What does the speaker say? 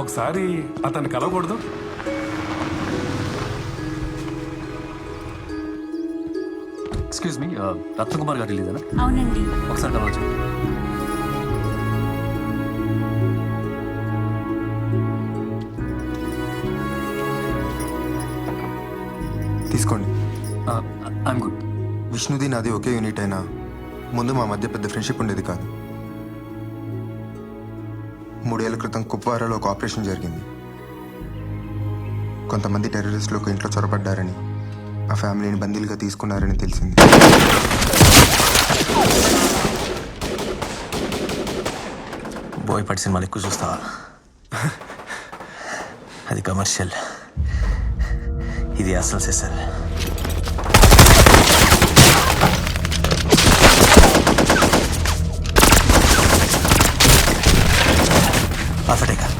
ఒకసారి అతన్ని కలవకూడదు? Excuse me, Ratnakumar గారు లేదనా? అవునండి. ఒకసారి కలవచ్చు. తీసుకోండి. I'm good. విష్ణుది నాది ఒకే యూనిట్ అయినా ముందు మా మధ్య పెద్ద ఫ్రెండ్షిప్ ఉండేది కాదు. 3 ఏళ్ల క్రితం కుప్వారాలో ఒక ఆపరేషన్ జరిగింది. కొంతమంది టెర్రరిస్టులు ఒక ఇంట్లో చొరబడ్డారని, ఆ ఫ్యామిలీని బందీలుగా తీసుకున్నారని తెలిసింది. బోయపాటి సినిమాలు ఎక్కువ చూస్తావా? అది కమర్షియల్, ఇది అసలు సెసల్.